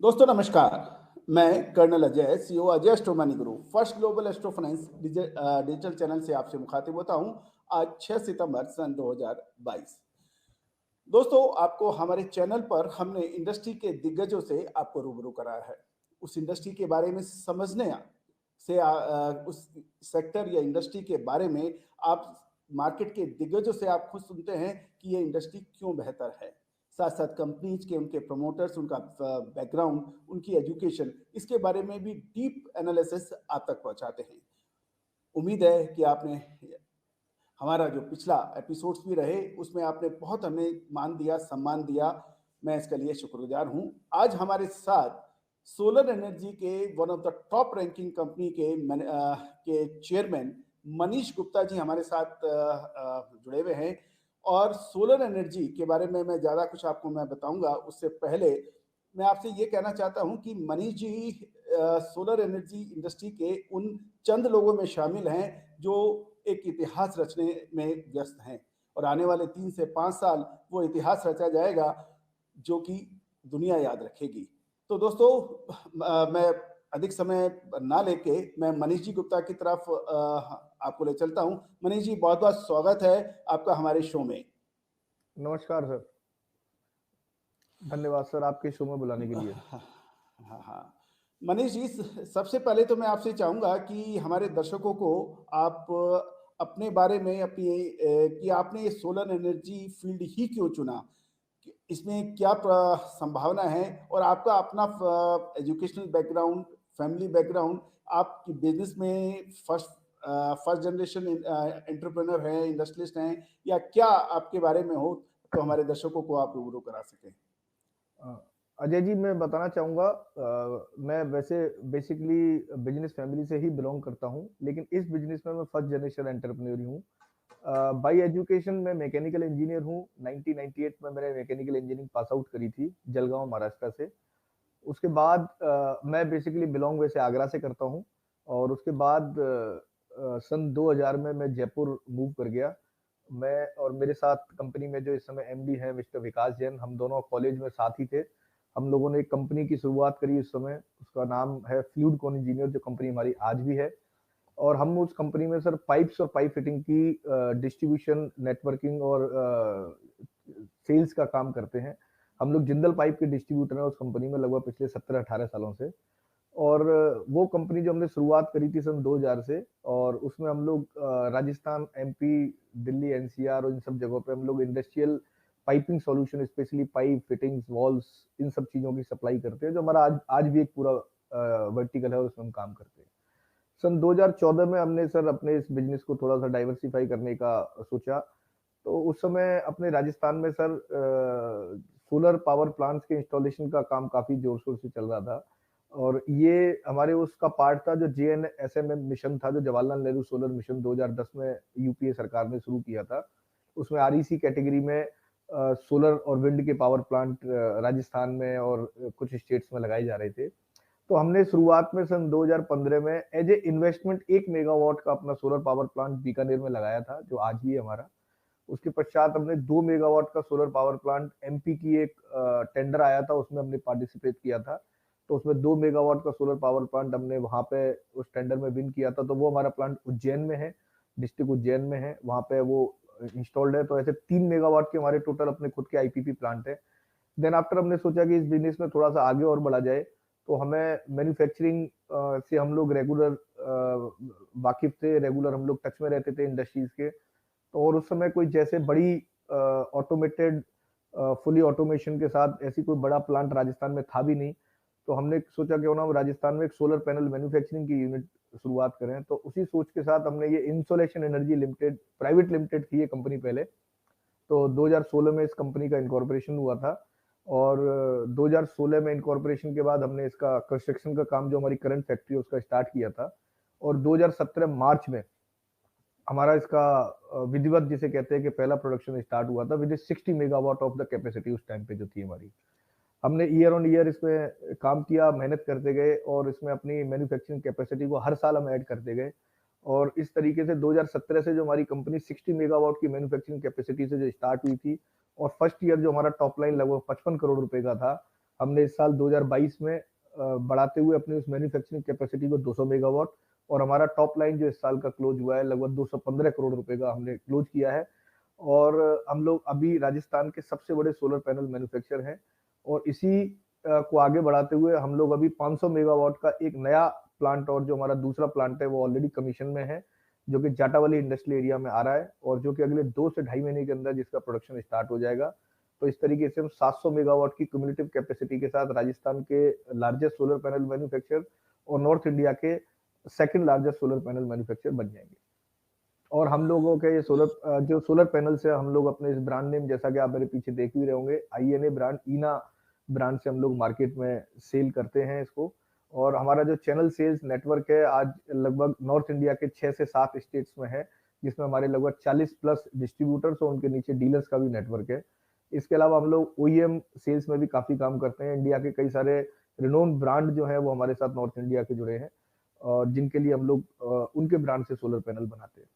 दोस्तों नमस्कार। मैं colonel Ajay, CEO Ajay astro money Guru, first global astro finance digital channel से आपसे मुखातिब होता हूं। आज 6 सितंबर सन 2022। दोस्तों, आपको हमारे चैनल पर हमने इंडस्ट्री के दिग्गजों से आपको रूबरू कराया है। उस इंडस्ट्री के बारे में समझने से उस सेक्टर या इंडस्ट्री के बारे में आप मार्केट के दिग्गजों से आप खुद सुनते हैं कि ये इंडस्ट्री क्यों बेहतर है। साथ साथ कंपनीज के उनके प्रमोटर्स, उनका बैकग्राउंड, उनकी एजुकेशन, इसके बारे में भी डीप एनालिसिस आप तक पहुंचाते हैं। उम्मीद है कि आपने हमारा जो पिछला एपिसोड्स भी रहे उसमें आपने बहुत हमें मान दिया, सम्मान दिया। मैं इसके लिए शुक्रगुजार हूं। आज हमारे साथ सोलर एनर्जी के one of the top ranking company के चेयरमैन मनीष गुप्ता जी हमारे साथ जुड़े हुए हैं। और सोलर एनर्जी के बारे में मैं ज़्यादा कुछ आपको मैं बताऊंगा, उससे पहले मैं आपसे ये कहना चाहता हूं कि Manish ji solar energy industry के उन चंद लोगों में शामिल हैं जो एक इतिहास रचने में व्यस्त हैं। और आने वाले 3 से 5 साल वो इतिहास रचा जाएगा जो कि दुनिया याद रखेगी। तो दोस्तों, मैं अधिक समय ना लेके मैं मनीष जी गुप्ता की तरफ आपको ले चलता हूं। मनीष जी, बहुत बहुत स्वागत है आपका हमारे शो में। नमस्कार सर। धन्यवाद सर आपके शो में बुलाने के लिए। हाँ, हाँ, हाँ। मनीष जी, सबसे पहले तो मैं आपसे चाहूंगा कि हमारे दर्शकों को आप अपने बारे में कि आपने ये सोलर एनर्जी फील्ड ही क्यों चुना, इसमें क्या संभावना है, और आपका अपना एजुकेशनल बैकग्राउंड, फैमिली बैकग्राउंड, आपकी बिजनेस में फर्स्ट जनरेशन एंटरप्रेन्योर हैं, इंडस्ट्रियलिस्ट हैं, या क्या आपके बारे में हो तो हमारे दर्शकों को आप रूबरू करा सकें। अजय जी, मैं बताना चाहूँगा, मैं वैसे बेसिकली बिजनेस फैमिली से ही बिलोंग करता हूँ, लेकिन इस बिजनेस में मैं फर्स्ट जनरेशन एंटरप्रेन्योर हूँ। बाय एजुकेशन मैं मैकेनिकल इंजीनियर हूँ। 1998 में मैंने मैकेनिकल इंजीनियरिंग पास आउट करी थी जलगांव महाराष्ट्र से। उसके बाद मैं बेसिकली बिलोंग वैसे आगरा से करता हूँ, और उसके बाद सन 2000 में मैं जयपुर मूव कर गया। मैं और मेरे साथ कंपनी में जो इस समय एमडी हैं मिस्टर विकास जैन, हम दोनों कॉलेज में साथ ही थे। हम लोगों ने एक कंपनी की शुरुआत करी उस समय, उसका नाम है फ्लूइड कॉन इंजीनियर, जो कंपनी हमारी आज भी है। और हम उस कंपनी में सर पाइप्स और पाइप फिटिंग की डिस्ट्रीब्यूशन, नेटवर्किंग और सेल्स का काम करते हैं। हम लोग जिंदल पाइप के डिस्ट्रीब्यूटर हैं उस कंपनी में लगभग पिछले 17-18 सालों से। और वो कंपनी जो हमने शुरुआत करी थी सन 2000 से, और उसमें हम लोग राजस्थान, एमपी, दिल्ली, एनसीआर और इन सब जगहों पे हम लोग industrial piping solution, specially pipe fittings, valves, इन सब चीजों की सप्लाई करते हैं, जो हमारा आज भी एक पूरा वर्टिकल है और उसमें हम काम करते हैं। सन 2014 में हमने सर अपने इस बिजनेस को थोड़ा सा डाइवर्सिफाई करने का सोचा। तो उस समय अपने राजस्थान में सर सोलर पावर प्लांट्स के इंस्टॉलेशन का काम काफी जोर शोर से चल रहा था, और ये हमारे उसका पार्ट था जो JNSM मिशन था, जो जवाहरलाल नेहरू सोलर मिशन 2010 में यूपीए सरकार ने शुरू किया था। उसमें REC कैटेगरी में सोलर और विंड के पावर प्लांट राजस्थान में और कुछ स्टेट्स में लगाए जा रहे थे। तो हमने शुरुआत में सन 2015 में एज ए इन्वेस्टमेंट 1 मेगावाट का अपना सोलर पावर प्लांट बीकानेर में लगाया था, जो आज भी है हमारा। उसके पश्चात हमने 2 मेगावाट का सोलर पावर प्लांट, एमपी की एक टेंडर आया था, उसमें हमने पार्टिसिपेट किया था। तो उसमें 2 मेगावाट का सोलर पावर प्लांट हमने वहां पे उस टेंडर में विन किया था। तो वो हमारा प्लांट उज्जैन में है, डिस्ट्रिक्ट उज्जैन में है, वहां पे वो इंस्टॉल्ड है। तो ऐसे 3 मेगावाट के हमारे टोटल अपने खुद के आईपीपी प्लांट है। देन आफ्टर हमने सोचा कि इस बिजनेस में थोड़ा सा आगे और बढ़ा जाए, तो हमें मैन्युफैक्चरिंग से हम लोग रेगुलर वाकिफ थे, रेगुलर हम लोग टच में रहते थे इंडस्ट्रीज के। तो और उस समय कोई जैसे बड़ी ऑटोमेटेड फुली ऑटोमेशन के साथ ऐसी कोई बड़ा प्लांट राजस्थान में था भी नहीं। तो हमने सोचा क्यों ना हम राजस्थान में एक सोलर पैनल मैन्युफैक्चरिंग की यूनिट शुरुआत करें। तो उसी सोच के साथ हमने ये insolation energy limited private limited थी ये कंपनी पहले। तो 2016 में इस कंपनी का इनकॉर्पोरेशन हुआ था, और 2016 में इनकॉर्पोरेशन के बाद हमने इसका कंस्ट्रक्शन का काम, जो हमारी करंट फैक्ट्री है, उसका स्टार्ट किया था। और 2017 मार्च में हमारा इसका विधिवत, जिसे कहते हैं कि पहला प्रोडक्शन स्टार्ट हुआ था with 60 megawatt of the capacity उस टाइम पे जो थी हमारी। हमने ईयर ऑन ईयर इसमें काम किया, मेहनत करते गए, और इसमें अपनी मैन्युफैक्चरिंग कैपेसिटी को हर साल हम ऐड करते गए। और इस तरीके से 2017 से जो हमारी कंपनी 60 मेगावाट की मैन्युफैक्चरिंग कैपेसिटी से जो स्टार्ट हुई थी, और फर्स्ट ईयर जो हमारा टॉप लाइन लगभग 55 करोड़ रुपए का था, हमने इस साल 2022 में बढ़ाते हुए अपनी उस मैन्युफैक्चरिंग कैपेसिटी को 200 मेगावाट, और हमारा टॉप लाइन जो इस साल का क्लोज हुआ है लगभग 215 करोड़ रुपए का हमने क्लोज किया है। और हम लोग अभी राजस्थान के सबसे बड़े सोलर पैनल मैन्युफैक्चरर हैं, और इसी को आगे बढ़ाते हुए हम लोग अभी 500 मेगावाट का एक नया प्लांट, और जो हमारा दूसरा प्लांट है वो ऑलरेडी कमीशन में है, जो कि जाटावली इंडस्ट्रियल एरिया में आ रहा है, और जो कि अगले 2 से ढाई महीने के अंदर जिसका प्रोडक्शन स्टार्ट हो जाएगा। तो इस तरीके से हम 700 मेगावाट की क्यूमुलेटिव कैपेसिटी के साथ राजस्थान के लार्जेस्ट सोलर पैनल मैन्युफैक्चरर और नॉर्थ इंडिया के second largest solar panel manufacturer बन जाएंगे। और हम लोगों के ये जो सोलर पैनल से हम लोग अपने इस ब्रांड नेम, जैसा कि आप मेरे पीछे देख भी रहे होंगे, INA ब्रांड, ईना ब्रांड से हम लोग मार्केट में सेल करते हैं इसको। और हमारा जो चैनल सेल्स नेटवर्क है आज लगभग नॉर्थ इंडिया के 6 से 7 स्टेट्स में है, जिसमें हमारे लगभग 40 प्लस डिस्ट्रीब्यूटर्स और उनके नीचे डीलर्स का भी नेटवर्क है। इसके अलावा हम लोग OEM सेल्स में भी काफी काम करते हैं। इंडिया के कई सारे रिनोन ब्रांड जो है वो हमारे साथ नॉर्थ इंडिया के जुड़े हैं, और जिनके लिए हम लोग उनके ब्रांड से सोलर पैनल बनाते हैं।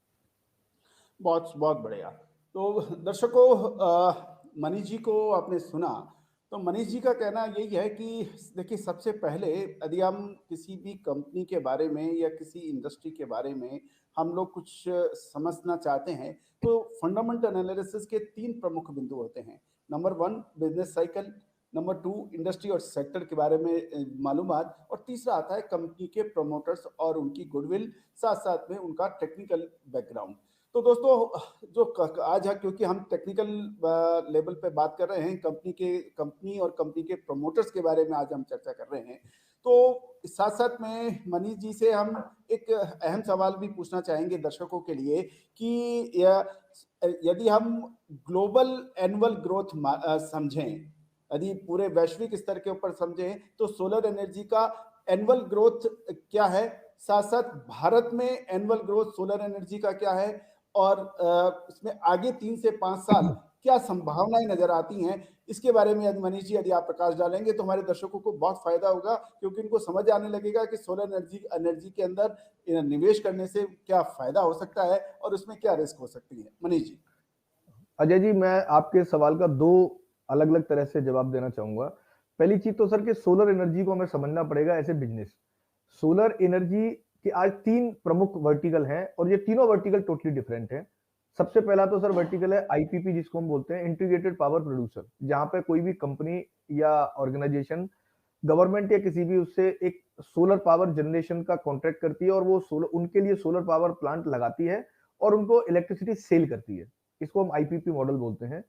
बहुत बहुत बढ़िया। तो दर्शकों, मनीष जी को आपने सुना, तो मनीष जी का कहना यही है कि देखिए, सबसे पहले यदि हम किसी भी कंपनी के बारे में या किसी इंडस्ट्री के बारे में हम लोग कुछ समझना चाहते हैं, तो फंडामेंटल एनालिसिस के 3 प्रमुख बिंदु होते हैं। Number 1 business cycle, number 2 industry और सेक्टर के बारे में मालूमात, और तीसरा आता है कंपनी के प्रमोटर्स और उनकी गुडविल, साथ साथ में उनका टेक्निकल बैकग्राउंड। तो दोस्तों, जो आज है, क्योंकि हम टेक्निकल लेवल पे बात कर रहे हैं, कंपनी और कंपनी के प्रमोटर्स के बारे में आज हम चर्चा कर रहे हैं, तो साथ साथ में मनीष जी से हम एक अहम सवाल भी पूछना चाहेंगे दर्शकों के लिए कि यदि हम ग्लोबल एनुअल ग्रोथ समझें, यदि पूरे वैश्विक स्तर के ऊपर समझें, तो सोलर एनर्जी का एनुअल ग्रोथ क्या है, साथ साथ भारत में एनुअल ग्रोथ सोलर एनर्जी का क्या है, और इसमें आगे 3 से 5 साल क्या संभावनाएं नजर आती हैं, इसके बारे में यदि मनीष जी यदि आप प्रकाश डालेंगे तो हमारे दर्शकों को बहुत फायदा होगा, क्योंकि इनको समझ आने लगेगा कि सोलर एनर्जी के अंदर निवेश करने से क्या फायदा हो सकता है और उसमें क्या रिस्क हो सकती है। मनीष जी। अजय जी, मैं आपके सवाल का 2 अलग अलग तरह से जवाब देना चाहूंगा। पहली चीज तो सर कि सोलर एनर्जी को हमें समझना पड़ेगा as a business. Solar energy के आज 3 प्रमुख वर्टिकल हैं, और ये तीनों वर्टिकल टोटली डिफरेंट हैं। सबसे पहला तो सर वर्टिकल है IPP, जिसको हम बोलते हैं इंटीग्रेटेड पावर प्रोड्यूसर, जहां पे कोई भी कंपनी या ऑर्गेनाइजेशन, गवर्नमेंट या किसी भी उससे एक सोलर पावर जनरेशन का कॉन्ट्रैक्ट करती है, और वो उनके लिए सोलर पावर प्लांट लगाती है और उनको इलेक्ट्रिसिटी सेल करती है। इसको हम IPP मॉडल बोलते हैं।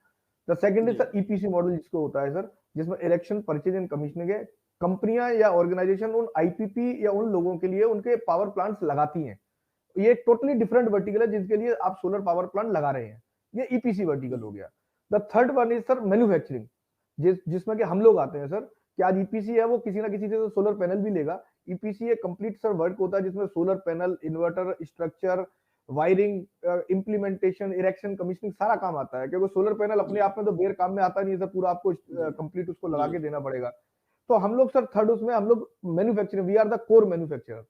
The second is sir EPC model, जिसको होता है सर, जिसमें इरेक्शन, परचेज एंड कमीशनिंग है। कंपनियां या ऑर्गेनाइजेशन उन IPP या उन लोगों के लिए उनके पावर प्लांट्स लगाती हैं। ये टोटली डिफरेंट वर्टिकल है जिसके लिए आप सोलर पावर प्लांट लगा रहे हैं। ये EPC वर्टिकल हो गया। The third one is sir manufacturing, जिसमें कि हम लोग आते हैं सर, कि आज EPC है वो किसी ना किसी से तो सोलर पैनल भी लेगा। EPC एक कंप्लीट सर वर्क होता है जिसमें solar panel, inverter, structure, wiring, implementation, erection, commissioning सारा काम आता है, क्योंकि सोलर पैनल अपने आप में तो बेर काम में आता नहीं है सर, पूरा आपको कंप्लीट उसको लगा के देना पड़ेगा। तो हम लोग सर थर्ड उसमें हम लोग manufacturing, we are the core manufacturer.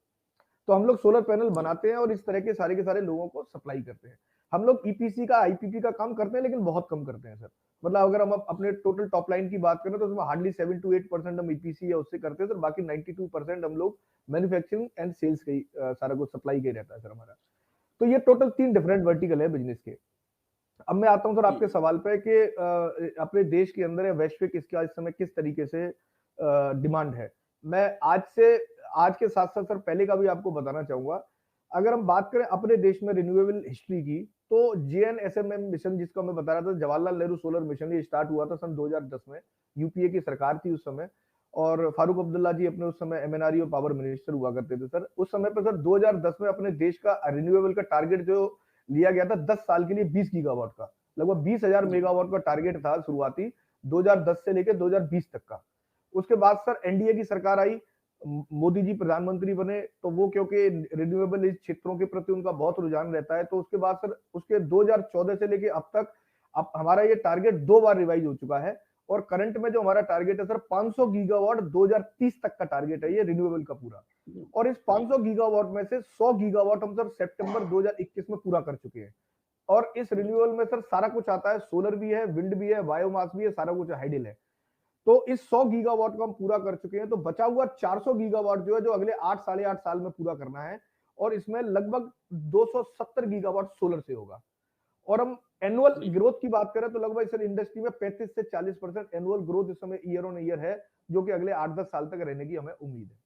तो हम लोग सोलर पैनल बनाते हैं और इस तरह के सारे लोगों को सप्लाई करते हैं। हम लोग EPC का, IPP का काम करते हैं, लेकिन बहुत कम करते हैं सर। मतलब अगर हम अपने टोटल टॉप लाइन की बात करें तो उसमें हार्डली 7 to 8% हम EPC या उससे करते हैं सर। बाकी 92% हम लोग मैन्युफैक्चरिंग एंड सेल्स का ही सारा कुछ सप्लाई का रहता है सर हमारा। तो ये टोटल 3 डिफरेंट वर्टिकल है बिजनेस के। अब मैं आता हूं सर आपके सवाल पे कि अपने देश के अंदर या वैश्विक इसका इस समय किस तरीके से डिमांड है। मैं आज के साथ साथ सर पहले का भी आपको बताना चाहूंगा। अगर हम बात करें अपने देश में रिन्यूएबल हिस्ट्री की, तो JNSMM मिशन, जिसको मैं बता रहा था, जवाहरलाल नेहरू सोलर मिशन, ये स्टार्ट हुआ था सन 2010 में। UPA की सरकार थी उस समय, और फारूक अब्दुल्ला जी अपने उस समय MNRE और पावर मिनिस्टर हुआ करते थे सर। उस समय पर सर 2010 में अपने देश का रिन्यूएबल का टारगेट जो लिया गया था 10 साल के लिए 20 गीगावाट का, लगभग 20,000 मेगावाट का टारगेट था शुरुआती 2010 से लेकर 2020 तक का। उसके बाद सर NDA की सरकार आई, मोदी जी प्रधानमंत्री बने, तो वो क्योंकि रिन्यूएबल क्षेत्रों के प्रति उनका बहुत रुझान रहता है, तो उसके बाद सर उसके 2014 से लेके अब तक अब हमारा ये टारगेट 2 बार रिवाइज हो चुका है, और करंट में जो हमारा टारगेट है सर 500 गीगावाट 2030 तक का टारगेट है ये रिन्यूएबल का पूरा। और इस 500 गीगावाट में से 100 गीगावाट हम सर सितंबर 2021 में पूरा कर चुके हैं। और इस रिन्यूएबल में सर सारा कुछ आता है, सोलर भी है, विंड भी है, बायोमास भी है, सारा कुछ हाइडल है। तो इस 100 गीगावाट को हम पूरा कर चुके हैं, तो बचा हुआ 400 गीगावाट जो है, जो अगले 8 साढ़े 8 साल में पूरा करना है, और इसमें लगभग 270 गीगावाट सोलर से होगा। और हम एनुअल जी। ग्रोथ की बात करें तो लगभग इस इंडस्ट्री में 35 से 40% एनुअल ग्रोथ इस समय ईयर ऑन ईयर है, जो कि अगले 8-10 साल तक रहने की हमें उम्मीद है।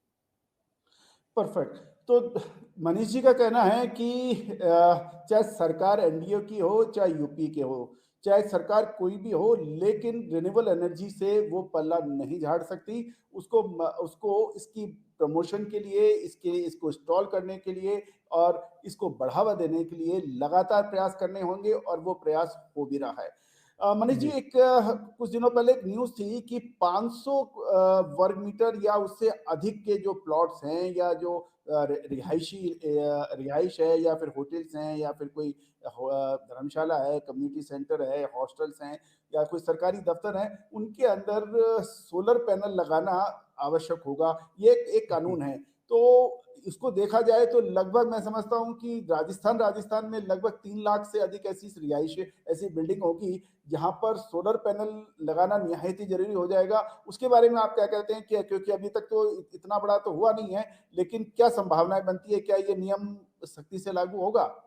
परफेक्ट। तो मनीष जी का कहना है कि चाहे सरकार एनडीए की हो, चाहे यूपी के हो, चाहे सरकार कोई भी हो, लेकिन रिन्यूएबल एनर्जी से वो पल्ला नहीं झाड़ सकती। उसको इसकी प्रमोशन के लिए, इसको इंस्टॉल करने के लिए और इसको बढ़ावा देने के लिए लगातार प्रयास करने होंगे, और वो प्रयास हो भी रहा है। मनीष जी, जी। एक कुछ दिनों पहले एक न्यूज़ थी कि 500 वर्ग मीटर या उससे अधिक के जो प्लॉट्स हैं, या जो रिहाइश है, या फिर होटल्स हैं, या फिर कोई धर्मशाला है, कम्युनिटी सेंटर है, हॉस्टल्स हैं, या कोई सरकारी दफ्तर है, उनके अंदर सोलर पैनल लगाना आवश्यक होगा। ये एक जी। कानून है। तो इसको देखा जाए तो लगभग मैं समझता हूँ कि राजस्थान में लगभग 3 लाख से अधिक ऐसी रिहाइश, ऐसी बिल्डिंग होगी जहाँ पर सोलर पैनल लगाना निहायत ही ज़रूरी हो जाएगा। उसके बारे में आप क्या कहते हैं? कि क्योंकि अभी तक तो इतना बड़ा तो हुआ नहीं है, लेकिन क्या संभावनाएँ बनती है? क्या ये नियम सख्ती से लागू होगा?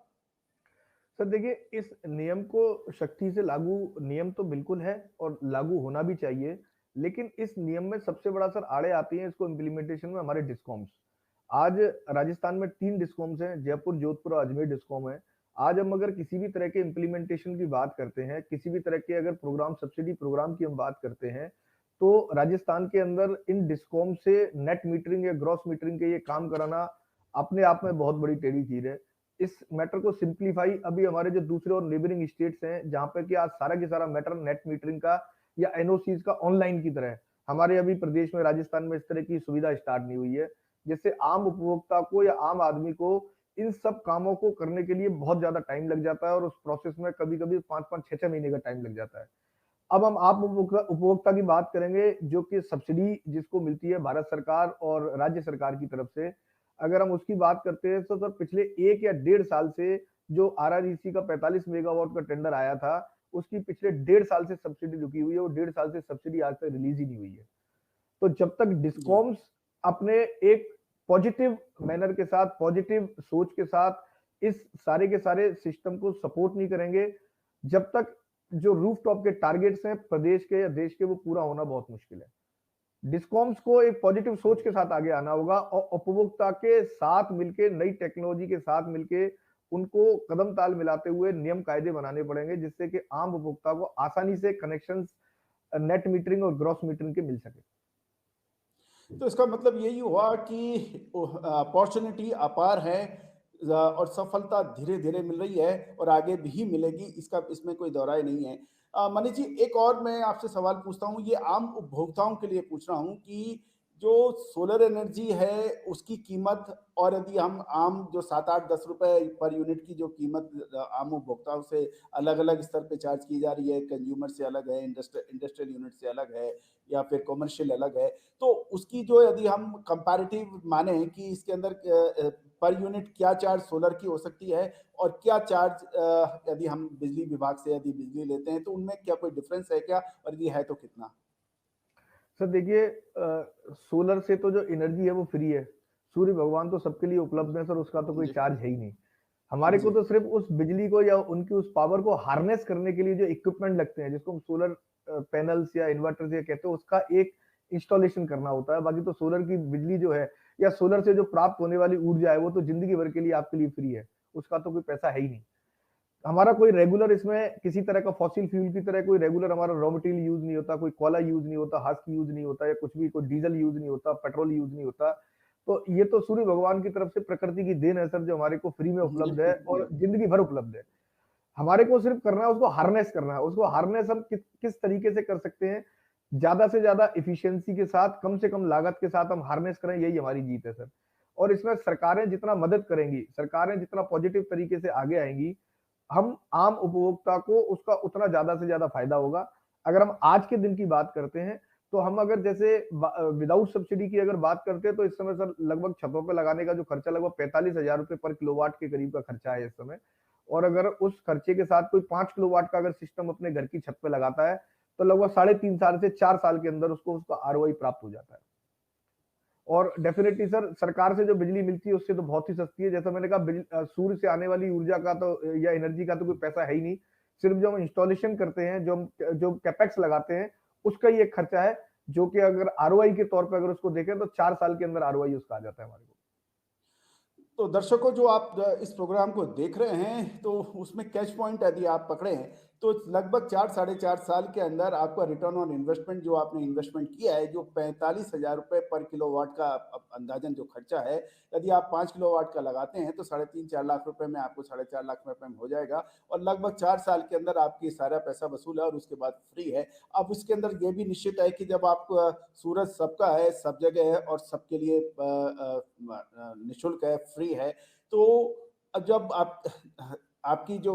सर देखिए, इस नियम को सख्ती से लागू, नियम तो बिल्कुल है और लागू होना भी चाहिए, लेकिन इस नियम में सबसे बड़ा सर आड़े आती है इसको इम्प्लीमेंटेशन में हमारे डिस्कॉम्स। आज राजस्थान में 3 डिस्कॉम्स हैं, जयपुर, जोधपुर और अजमेर डिस्कॉम है। आज हम अगर किसी भी तरह के इम्प्लीमेंटेशन की बात करते हैं, किसी भी तरह के अगर प्रोग्राम, सब्सिडी प्रोग्राम की हम बात करते हैं, तो राजस्थान के अंदर इन डिस्कॉम से नेट मीटरिंग या ग्रॉस मीटरिंग के ये काम कराना अपने आप में बहुत बड़ी टेढ़ी खीर है। इस मैटर को सिंप्लीफाई अभी हमारे जो दूसरे और नेबरिंग स्टेट्स हैं, जहाँ पे कि आज सारा की सारा मैटर नेट मीटरिंग का या एनओसीज का ऑनलाइन की तरह है। हमारे अभी प्रदेश में, राजस्थान में इस तरह की सुविधा स्टार्ट नहीं हुई है, जिससे आम उपभोक्ता को या आम आदमी को इन सब कामों को करने के लिए बहुत ज्यादा टाइम लग जाता है, और उस प्रोसेस में कभी-कभी 5-5, 6-6 महीने का टाइम लग जाता है। अब हम आप उपभोक्ता उपभोक्ता की बात करेंगे, जो कि सब्सिडी जिसको मिलती है भारत सरकार और राज्य सरकार की तरफ से, अगर हम उसकी बात करते हैं तो सर पिछले 1 या डेढ़ साल से जो आरआरईसी का 45 मेगावाट का टेंडर आया था, उसकी पिछले डेढ़ साल से सब्सिडी रुकी हुई है, और डेढ़ साल से सब्सिडी आज तक रिलीज ही नहीं हुई है। तो जब तक जी। डिस्कॉम्स अपने एक पॉजिटिव मैनर के साथ, पॉजिटिव सोच के साथ इस सारे के सारे सिस्टम को सपोर्ट नहीं करेंगे, जब तक जो रूफटॉप के टारगेट्स हैं प्रदेश के या देश के, वो पूरा होना बहुत मुश्किल है। डिस्कॉम्स को एक पॉजिटिव सोच के साथ आगे आना होगा, और उपभोक्ता के साथ मिलके, नई टेक्नोलॉजी के साथ मिलके उनको कदम ताल मिलाते हुए नियम कायदे बनाने पड़ेंगे, जिससे कि आम उपभोक्ता को आसानी से कनेक्शंस नेट मीटरिंग और ग्रॉस मीटरिंग के मिल सके। तो इसका मतलब यही हुआ कि अपॉर्चुनिटी अपार है, और सफलता धीरे-धीरे मिल रही है, और आगे भी मिलेगी, इसमें कोई दो राय नहीं है। मनीष जी, एक और मैं आपसे सवाल पूछता हूँ, ये आम उपभोक्ताओं के लिए पूछ रहा हूँ कि जो सोलर एनर्जी है उसकी कीमत, और यदि हम आम जो 7-8-10 रुपए पर यूनिट की जो कीमत आम उपभोक्ताओं से अलग-अलग स्तर पे चार्ज की जा रही है, कंज्यूमर से अलग है, इंडस्ट्रियल यूनिट से अलग है, या फिर कमर्शियल अलग है, तो उसकी जो यदि हम कंपैरेटिव माने कि इसके अंदर पर यूनिट क्या चार्ज सोलर की हो सकती है, और क्या चार्ज यदि हम बिजली विभाग से यदि बिजली लेते हैं, तो उनमें क्या कोई डिफरेंस है क्या, और यदि है तो कितना? सर देखिए, सोलर से तो जो एनर्जी है वो फ्री है। सूर्य भगवान तो सबके लिए उपलब्ध है सर, उसका तो कोई जी। चार्ज है ही नहीं। हमारे को जी। तो सिर्फ उस बिजली को या उनकी उस पावर को हार्नेस करने के लिए जो इक्विपमेंट लगते हैं, जिसको हम सोलर पैनल्स या इन्वर्टर्स या कहते हैं, उसका एक इंस्टॉलेशन करना होता है। बाकी तो सोलर की बिजली जो है, या सोलर से जो प्राप्त होने वाली ऊर्जा है, वो तो जिंदगी भर के लिए आपके लिए फ्री है। उसका तो कोई पैसा है ही नहीं। हमारा कोई रेगुलर इसमें किसी तरह का फॉसिल फ्यूल की तरह कोई रेगुलर हमारा रॉ मटेरियल यूज नहीं होता, कोई कोयला यूज नहीं होता, हस्क यूज नहीं होता, या कुछ भी, कोई डीजल यूज नहीं होता, पेट्रोल यूज नहीं होता। तो ये तो सूर्य भगवान की तरफ से प्रकृति की देन है सर, जो हमारे को फ्री में जी। उपलब्ध है और जिंदगी भर उपलब्ध है। हमारे को सिर्फ करना है, उसको हार्नेस करना है। उसको हार्नेस हम किस तरीके से कर सकते हैं, ज्यादा से ज्यादा इफिशियंसी के साथ, कम से कम लागत के साथ हम हार्नेस करें, यही हमारी जीत है सर। और इसमें सरकारें जितना मदद करेंगी, सरकारें जितना पॉजिटिव तरीके से आगे आएंगी, हम आम उपभोक्ता को उसका उतना ज्यादा से ज्यादा फायदा होगा। अगर हम आज के दिन की बात करते हैं, तो हम अगर जैसे विदाउट सब्सिडी की अगर बात करते हैं, तो इस समय सर लगभग छतों पे लगाने का जो खर्चा, लगभग 45,000 रुपए पर किलोवाट के करीब का खर्चा है इस समय। और अगर उस खर्चे के साथ कोई 5 किलोवाट का अगर सिस्टम अपने घर की छत पे लगाता है, तो लगभग 3.5 साल से 4 साल के अंदर उसको उसका आरओआई प्राप्त हो जाता है। और डेफिनेटली सर, सरकार से जो बिजली मिलती है उससे तो बहुत ही सस्ती है। जैसा मैंने कहा, सूर्य से आने वाली ऊर्जा का तो या एनर्जी का तो कोई पैसा है ही नहीं। सिर्फ जो हम इंस्टॉलेशन करते हैं, जो कैपेक्स लगाते हैं, उसका ही एक खर्चा है, जो कि अगर आरओआई के तौर पर अगर उसको देखें तो 4 साल के अंदर आरओआई उसका आ जाता है हमारे को। तो दर्शकों, जो आप इस प्रोग्राम को देख रहे हैं, तो उसमें कैच पॉइंट यदि आप पकड़े हैं, तो लगभग 4-4.5 साल के अंदर आपका रिटर्न ऑन इन्वेस्टमेंट, जो आपने इन्वेस्टमेंट किया है, जो 45,000 रुपये पर किलोवाट का अंदाजन जो खर्चा है, यदि आप 5 किलोवाट का लगाते हैं तो 3.5-4 लाख रुपए में आपको 4.5 लाख रुपए में हो जाएगा, और लगभग 4 साल के अंदर आपकी सारा पैसा वसूल है और उसके बाद फ्री है। अब उसके अंदर ये भी निश्चित है कि जब आप सूरज सबका है, सब जगह है और सबके लिए निःशुल्क है, फ्री है, तो जब आप आपकी जो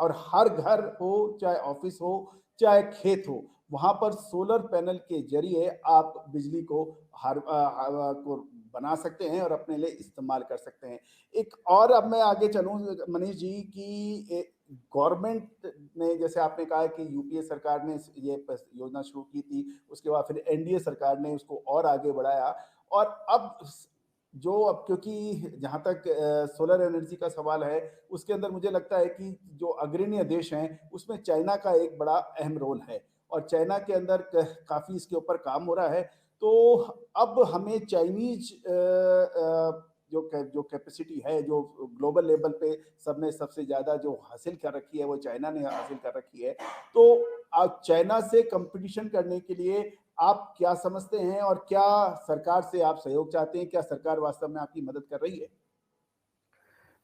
और हर घर हो, चाहे ऑफिस हो, चाहे खेत हो, वहां पर सोलर पैनल के जरिए आप बिजली को को बना सकते हैं और अपने लिए इस्तेमाल कर सकते हैं। एक और, अब मैं आगे चलूं मनीष जी, कि गवर्नमेंट ने, जैसे आपने कहा कि यूपीए सरकार ने ये योजना शुरू की थी, उसके बाद फिर एनडीए सरकार ने उसको और आगे बढ़ाया, और अब अब क्योंकि जहां तक सोलर एनर्जी का सवाल है, उसके अंदर मुझे लगता है कि जो अग्रणी देश हैं उसमें चाइना का एक बड़ा अहम रोल है, और चाइना के अंदर काफी इसके ऊपर काम हो रहा है। तो अब हमें चाइनीज जो कैपेसिटी है, जो ग्लोबल लेवल पे सबने सबसे ज्यादा जो हासिल कर रखी है, वो चाइना ने हासिल कर रखी है। तो अब चाइना से कंपटीशन करने के लिए आप क्या समझते हैं, और क्या सरकार से आप सहयोग चाहते हैं? क्या सरकार वास्तव में आपकी मदद कर रही है?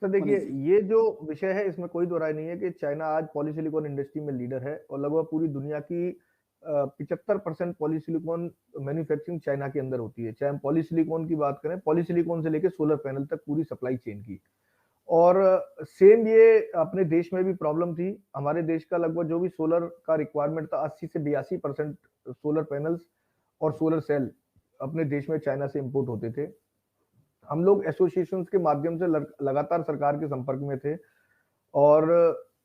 तो देखिए, मनीष जी। ये जो विषय है इसमें कोई दो राय नहीं है कि चाइना आज पॉलीसिलिकॉन इंडस्ट्री में लीडर है, और लगभग पूरी दुनिया की 75% पॉलीसिलिकॉन मैन्युफैक्चरिंग चाइना के अंदर होती है। चाहे हम पॉलीसिलिकॉन की बात करें, पॉलीसिलिकॉन से लेकर सोलर पैनल तक पूरी सप्लाई चेन की। और सेम ये अपने देश में भी प्रॉब्लम थी। हमारे देश का लगभग जो भी सोलर का रिक्वायरमेंट था, 80 से 82% सोलर पैनल्स और सोलर सेल अपने देश में चाइना से इंपोर्ट होते थे। हम लोग एसोसिएशन के माध्यम से लगातार सरकार के संपर्क में थे, और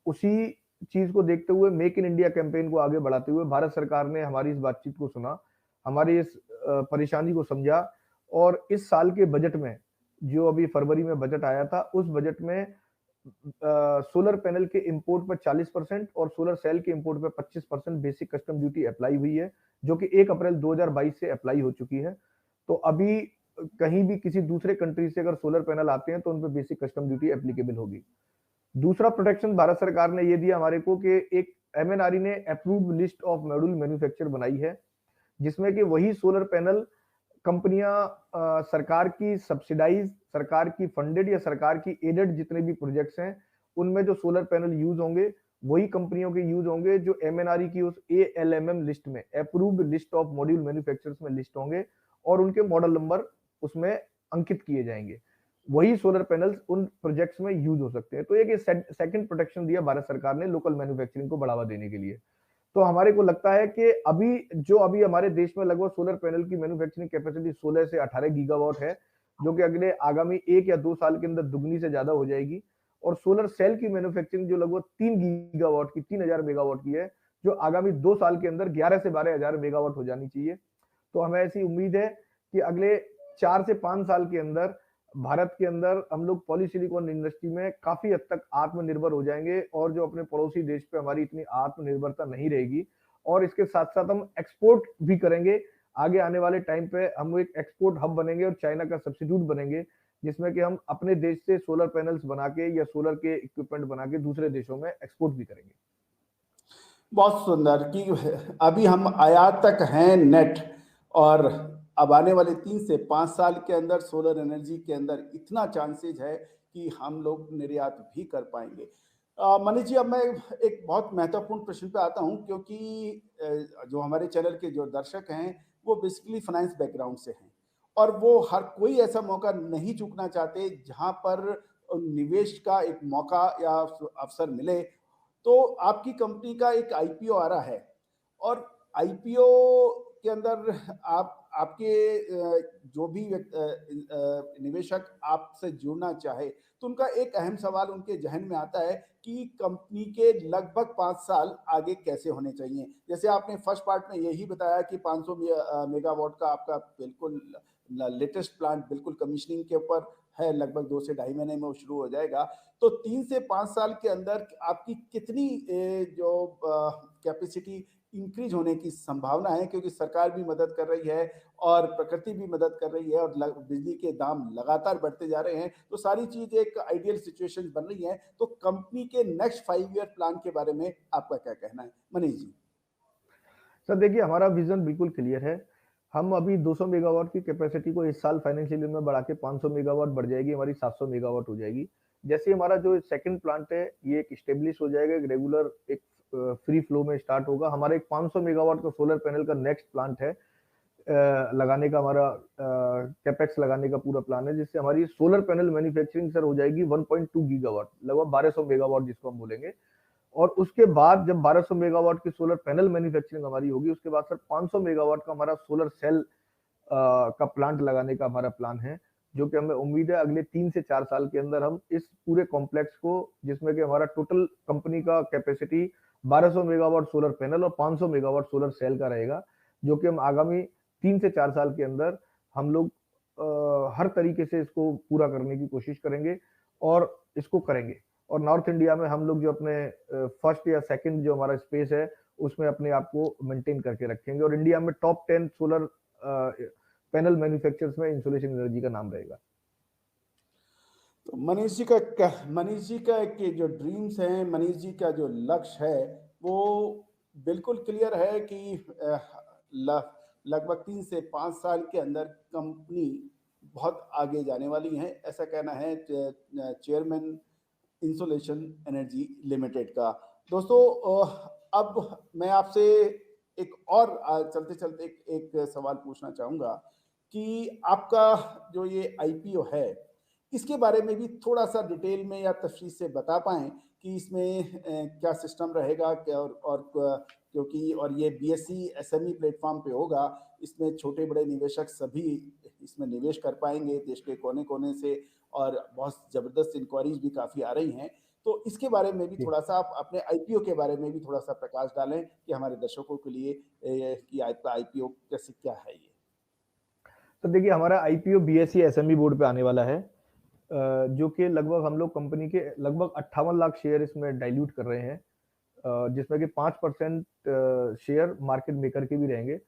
उसी चीज को देखते हुए मेक इन इंडिया कैंपेन को आगे बढ़ाते हुए भारत सरकार ने हमारी इस बातचीत को सुना, हमारी इस परेशानी को समझा, और इस साल के बजट में, जो अभी फरवरी में बजट आया था, उस बजट में सोलर पैनल के इंपोर्ट पर 40% और सोलर सेल के इंपोर्ट पर 25% बेसिक कस्टम ड्यूटी अप्लाई हुई है, जो कि 1 अप्रैल 2022 से अप्लाई हो चुकी है। तो अभी कहीं भी किसी दूसरे कंट्री से अगर सोलर पैनल आते हैं तो उन पर बेसिक कस्टम ड्यूटी एप्लीकेबल होगी। दूसरा प्रोटेक्शन भारत सरकार ने ये दिया हमारे को कि एक एमएनआरई ने approved list of module manufacture बनाई है, जिसमें कि वही सोलर पैनल कंपनियां सरकार की सब्सिडाइज, सरकार की फंडेड या सरकार की एडेड जितने भी प्रोजेक्ट्स हैं, उनमें जो सोलर पैनल यूज होंगे वही कंपनियों के यूज होंगे जो एमएनआरई की उस एएलएमएम लिस्ट में, approved list of module manufacturers में लिस्ट होंगे, और उनके मॉडल नंबर उसमें अंकित किए जाएंगे। वही सोलर पैनल्स उन प्रोजेक्ट्स में यूज हो सकते हैं। तो एक सेकंड प्रोटेक्शन दिया भारत सरकार ने लोकल मैन्युफैक्चरिंग को बढ़ावा देने के लिए। तो हमारे को लगता है कि अभी हमारे देश में लगभग सोलर पैनल की मैन्युफैक्चरिंग कैपेसिटी 16 से 18 गीगावाट है, जो कि अगले आगामी 1 या 2 साल के अंदर दुगनी से ज्यादा हो जाएगी। और सोलर सेल की मैन्युफैक्चरिंग जो लगभग 3 गीगावाट की, 3000 मेगावाट की है, जो आगामी 2 साल के अंदर 11 से 12,000 मेगावाट हो जानी चाहिए। तो हमें ऐसी उम्मीद है कि अगले 4 से 5 साल के अंदर भारत के अंदर हम लोग पॉलीसिलिकॉन इंडस्ट्री में काफी हद तक आत्मनिर्भर हो जाएंगे, और जो अपने पड़ोसी देश पे हमारी इतनी आत्मनिर्भरता नहीं रहेगी, और इसके साथ साथ हम एक्सपोर्ट भी करेंगे। आगे आने वाले टाइम पे हम एक एक्सपोर्ट हब बनेंगे और चाइना का सब्सिट्यूट बनेंगे, जिसमें कि हम अपने देश से सोलर पैनल्स बना के या सोलर के इक्विपमेंट बना के दूसरे देशों में एक्सपोर्ट भी करेंगे। बहुत सुंदर, कि अभी हम आयात तक हैं नेट, और अब आने वाले 3 से 5 साल के अंदर सोलर एनर्जी के अंदर इतना चांसेज है कि हम लोग निर्यात भी कर पाएंगे। मनीष जी, अब मैं एक बहुत महत्वपूर्ण प्रश्न पे आता हूं, क्योंकि जो हमारे चैनल के जो दर्शक हैं वो बेसिकली फाइनेंस बैकग्राउंड से हैं, और वो हर कोई ऐसा मौका नहीं चूकना चाहते जहां पर निवेश का एक मौका या अवसर मिले। तो आपकी कंपनी का एक आईपीओ आ रहा है, और आईपीओ के अंदर आप आपके जो भी निवेशक आपसे जुड़ना चाहे तो उनका एक अहम सवाल उनके जहन में आता है कि कंपनी के लगभग 5 साल आगे कैसे होने चाहिए। जैसे आपने फर्स्ट पार्ट में यही बताया कि 500 मेगावाट का आपका बिल्कुल लेटेस्ट प्लांट बिल्कुल कमीशनिंग के ऊपर है, लगभग 2 से ढाई महीने में वो शुरू हो जाएगा। तो 3 से 5 साल के अंदर आपकी कितनी जो कैपेसिटी इंक्रीज होने की संभावना है, क्योंकि सरकार भी मदद कर रही है और प्रकृति भी मदद कर रही है और बिजली के दाम लगातार बढ़ते जा रहे हैं, तो सारी चीज एक आइडियल सिचुएशन बन रही है। तो कंपनी के नेक्स्ट 5 ईयर प्लान के बारे में आपका क्या कहना है, मनीष जी? सर देखिए, हमारा विजन बिल्कुल क्लियर है। हम अभी 200 मेगावाट की कैपेसिटी को इस साल फाइनेंशियल ईयर में बढ़ा के 500 मेगावाट बढ़ जाएगी, हमारी 700 मेगावाट हो जाएगी। जैसे ही हमारा जो सेकंड प्लांट है ये एक स्टेब्लिश हो जाएगा, एक रेगुलर एक फ्री फ्लो में स्टार्ट होगा। हमारा एक 500 मेगावाट का सोलर पैनल का नेक्स्ट प्लांट है लगाने का, हमारा कैपेक्स लगाने का पूरा प्लान है, जिससे हमारी सोलर पैनल मैन्युफैक्चरिंग सर हो जाएगी 1.2 गीगावाट, लगभग 1200 मेगावाट जिसको हम बोलेंगे। और उसके बाद जब 1200 मेगावाट की सोलर पैनल मैन्युफैक्चरिंग हमारी होगी, उसके बाद सर 500 मेगावाट का हमारा सोलर सेल का प्लांट लगाने का हमारा प्लान है, जो कि हमें उम्मीद है अगले 3 से 4 साल के अंदर हम इस पूरे कॉम्प्लेक्स को, जिसमें कि हमारा टोटल कंपनी का कैपेसिटी 1200 मेगावाट सोलर पैनल और 500 मेगावाट सोलर सेल का रहेगा, जो कि हम आगामी 3 से 4 साल के अंदर हम लोग हर तरीके से इसको पूरा करने की कोशिश करेंगे और इसको करेंगे। और नॉर्थ इंडिया में हम लोग जो अपने फर्स्ट या सेकंड जो हमारा स्पेस है उसमें अपने आप को मेंटेन करके रखेंगे और इंडिया में टॉप 10 सोलर पैनल मैन्युफैक्चरर्स में इंसोलेशन एनर्जी का नाम रहेगा। तो मनीष जी का के जो ड्रीम्स हैं, मनीष जी का जो लक्ष्य है, वो बिल्कुल क्लियर है कि लगभग 3 से 5 साल के अंदर कंपनी बहुत आगे जाने वाली है, ऐसा कहना है चेयरमैन इंसोलेशन एनर्जी लिमिटेड का। दोस्तों, अब मैं आपसे एक और चलते चलते एक सवाल पूछना चाहूंगा कि आपका जो ये आईपीओ है, इसके बारे में भी थोड़ा सा डिटेल में या तफसील से बता पाएं कि इसमें क्या सिस्टम रहेगा, क्या क्योंकि और ये बीएससी एसएमई प्लेटफॉर्म पे होगा, इसमें छोटे बड़े निवेशक सभी इसमें निवेश कर पाएंगे देश के कोने कोने से, और बहुत ज़बरदस्त इंक्वायरीज भी काफ़ी आ रही हैं। तो इसके बारे में भी जी। थोड़ा सा आप अपने आईपीओ के बारे में भी थोड़ा सा प्रकाश डालें कि हमारे दर्शकों के लिए कि आपका आईपीओ कैसे क्या है ये। तो देखिए, हमारा आईपीओ बीएससी एसएमई बोर्ड पे आने वाला है, जो कि लगभग हम लोग कंपनी के लगभग 58 लाख शेयर इसमें डाइल्यूट कर रहे हैं, जिसमें कि 5% शेयर मार्केट मेकर के भी रहेंगे।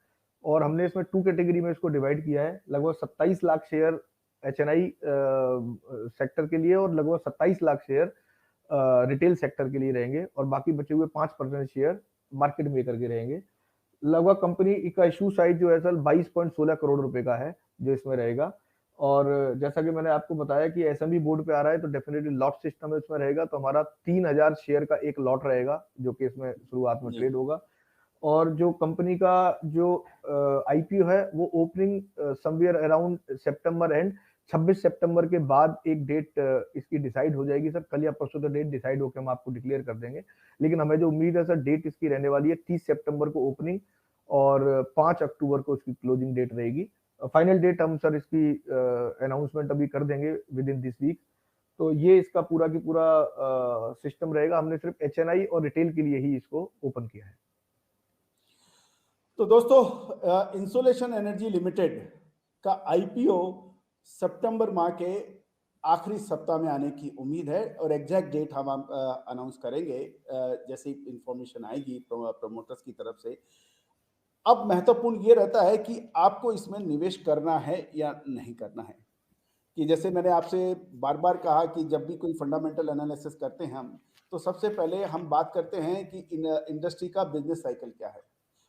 और हमने इसमें 2 कैटेगरी में इसको डिवाइड किया है, लगभग 27 लाख शेयर एचएनआई सेक्टर के लिए और लगभग 27 लाख शेयर रिटेल सेक्टर के लिए रहेंगे और बाकी बचे हुए 5% शेयर मार्केट मेकर के रहेंगे। लगभग कंपनी का इशू साइज जो है सर 22.16 करोड़ रुपए का है जो इसमें रहेगा। और जैसा कि मैंने आपको बताया कि एसएमई बोर्ड पे आ रहा है तो डेफिनेटली लॉट सिस्टम इसमें रहेगा, तो हमारा 3000 शेयर का एक लॉट रहेगा जो कि इसमें शुरुआत में जी। ट्रेड होगा। और जो कंपनी का जो आईपीओ है वो opening somewhere around September and 26 सितंबर के बाद एक डेट इसकी डिसाइड हो जाएगी सर, कल या परसों तो डेट डिसाइड होकर हम आपको डिक्लेयर कर देंगे। लेकिन हमें जो उम्मीद है सर, डेट इसकी रहने वाली है 30 सितंबर को ओपनिंग और 5 अक्टूबर को इसकी क्लोजिंग डेट रहेगी। फाइनल डेट हम सर इसकी अनाउंसमेंट अभी कर देंगे विद इन दिस वीक। तो ये इसका पूरा की पूरा सिस्टम रहेगा। हमने सिर्फ एचएनआई और रिटेल के लिए ही इसको ओपन किया है। तो दोस्तों, इंसोलेशन एनर्जी लिमिटेड का आईपीओ सितंबर माह के आखिरी सप्ताह में आने की उम्मीद है और एग्जैक्ट डेट हम अनाउंस करेंगे जैसे ही इंफॉर्मेशन आएगी प्रमोटर्स की तरफ से। अब महत्वपूर्ण ये रहता है कि आपको इसमें निवेश करना है या नहीं करना है, कि जैसे मैंने आपसे बार बार कहा कि जब भी कोई फंडामेंटल एनालिसिस करते हैं हम, तो सबसे पहले हम बात करते हैं कि इंडस्ट्री का बिजनेस साइकिल क्या है।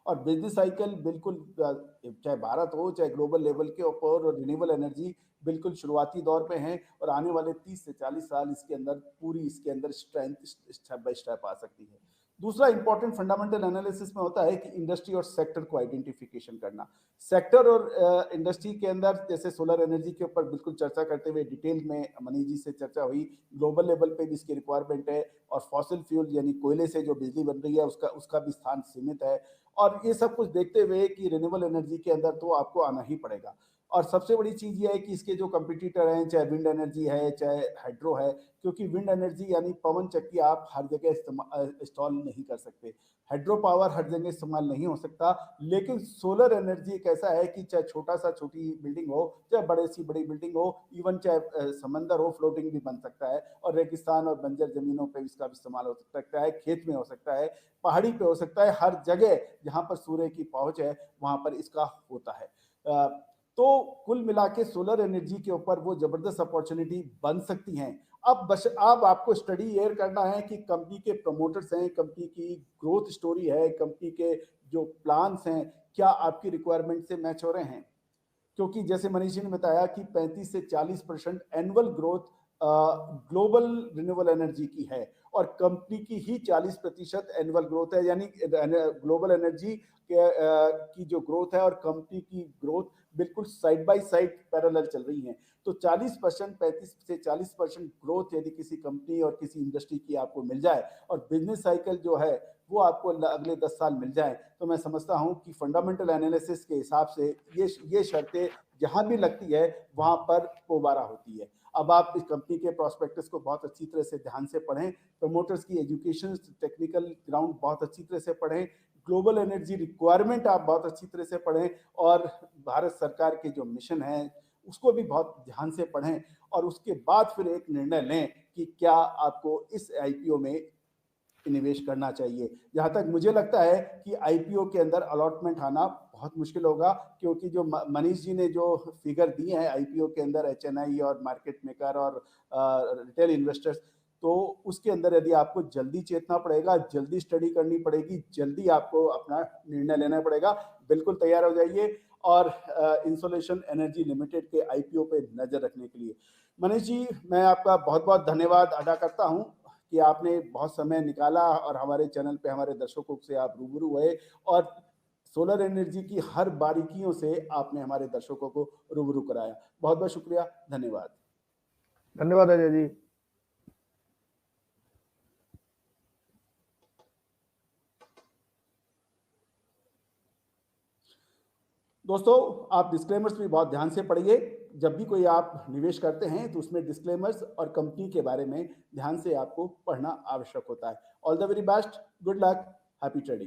और बिजनेस साइकिल बिल्कुल चाहे भारत हो चाहे ग्लोबल लेवल के ऊपर, और रिन्यूएबल एनर्जी बिल्कुल शुरुआती दौर पे है और आने वाले 30 से 40 साल इसके अंदर पूरी इसके अंदर स्ट्रेंथ स्टेप बाय स्टेप आ सकती है। दूसरा इंपॉर्टेंट फंडामेंटल एनालिसिस में होता है कि इंडस्ट्री और सेक्टर को आइडेंटिफिकेशन करना। सेक्टर और इंडस्ट्री के अंदर जैसे सोलर एनर्जी के ऊपर बिल्कुल चर्चा करते हुए डिटेल में मनीष जी से चर्चा हुई। ग्लोबल लेवल पे भी इसकी रिक्वायरमेंट है और फॉसिल फ्यूल यानी कोयले से जो बिजली बन रही है उसका उसका भी स्थान सीमित है। और ये सब कुछ देखते हुए कि रिन्यूएबल एनर्जी के अंदर तो आपको आना ही पड़ेगा। और सबसे बड़ी चीज़ ये है कि इसके जो कंपटीटर हैं, चाहे विंड एनर्जी है, चाहे हाइड्रो है, क्योंकि विंड एनर्जी यानी पवन चक्की आप हर जगह इंस्टॉल नहीं कर सकते। हाइड्रो पावर हर जगह इस्तेमाल नहीं हो सकता, लेकिन सोलर एनर्जी एक ऐसा है कि चाहे छोटा सा छोटी बिल्डिंग हो, चाहे बड़े सी बड़ी बिल्डिंग हो, इवन चाहे समंदर हो, फ्लोटिंग भी बन सकता है और रेगिस्तान और बंजर जमीनों पे इसका भी इस्तेमाल हो सकता है, खेत में हो सकता है, पहाड़ी पे हो सकता है, हर जगह जहाँ पर सूर्य की पहुंच है वहां पर इसका होता है। तो कुल मिला के सोलर एनर्जी के ऊपर वो जबरदस्त अपॉर्चुनिटी बन सकती हैं। अब आपको स्टडी एयर करना है कि कंपनी के प्रमोटर्स हैं, कंपनी की ग्रोथ स्टोरी है, कंपनी के जो प्लान्स हैं, क्या आपकी रिक्वायरमेंट से मैच हो रहे हैं। क्योंकि जैसे मनीष जी ने बताया कि 35 से 40% annual growth global renewable energy की है और कंपनी की ही 40% एनुअल ग्रोथ है, यानी ग्लोबल एनर्जी की जो ग्रोथ है और कंपनी की ग्रोथ बिल्कुल साइड बाय साइड पैरेलल चल रही हैं। तो 40%, 35 से 40% ग्रोथ यदि किसी कंपनी और किसी इंडस्ट्री की आपको मिल जाए और बिजनेस साइकिल जो है वो आपको अगले 10 साल मिल जाए, तो मैं समझता हूं कि फंडामेंटल एनालिसिस के हिसाब से ये शर्तें जहां भी लगती है वहां पर दोबारा होती है। अब आप इस कंपनी के प्रोस्पेक्टस को बहुत अच्छी तरह से ध्यान से पढ़ें, प्रमोटर्स की एजुकेशन, टेक्निकल ग्राउंड बहुत अच्छी तरह से पढ़ें, ग्लोबल एनर्जी रिक्वायरमेंट आप बहुत अच्छी तरह से पढ़ें और भारत सरकार के जो मिशन है उसको भी बहुत ध्यान से पढ़ें और उसके बाद फिर एक निर्णय लें कि क्या आपको इस आईपीओ में निवेश करना चाहिए। जहाँ तक मुझे लगता है कि आईपीओ के अंदर अलॉटमेंट आना बहुत मुश्किल होगा, क्योंकि जो मनीष जी ने जो फिगर दिए हैं आईपीओ के अंदर एचएनआई और मार्केट मेकर और रिटेल इन्वेस्टर्स, तो उसके अंदर यदि आपको जल्दी चेतना पड़ेगा, जल्दी स्टडी करनी पड़ेगी, जल्दी आपको अपना निर्णय लेना पड़ेगा। बिल्कुल तैयार हो जाइए और इंसोलेशन एनर्जी लिमिटेड के आईपीओ पे नजर रखने के लिए। मनीष जी, मैं आपका बहुत बहुत धन्यवाद अदा करता हूँ कि आपने बहुत समय निकाला और हमारे चैनल पे हमारे दर्शकों से आप रूबरू हुए और सोलर एनर्जी की हर बारीकियों से आपने हमारे दर्शकों को रूबरू कराया। बहुत बहुत शुक्रिया, धन्यवाद। धन्यवाद अजय जी। दोस्तों, आप डिस्क्लेमर्स भी बहुत ध्यान से पढ़िए। जब भी कोई आप निवेश करते हैं तो उसमें डिस्क्लेमर्स और कंपनी के बारे में ध्यान से आपको पढ़ना आवश्यक होता है। All the very best, good luck, happy trading.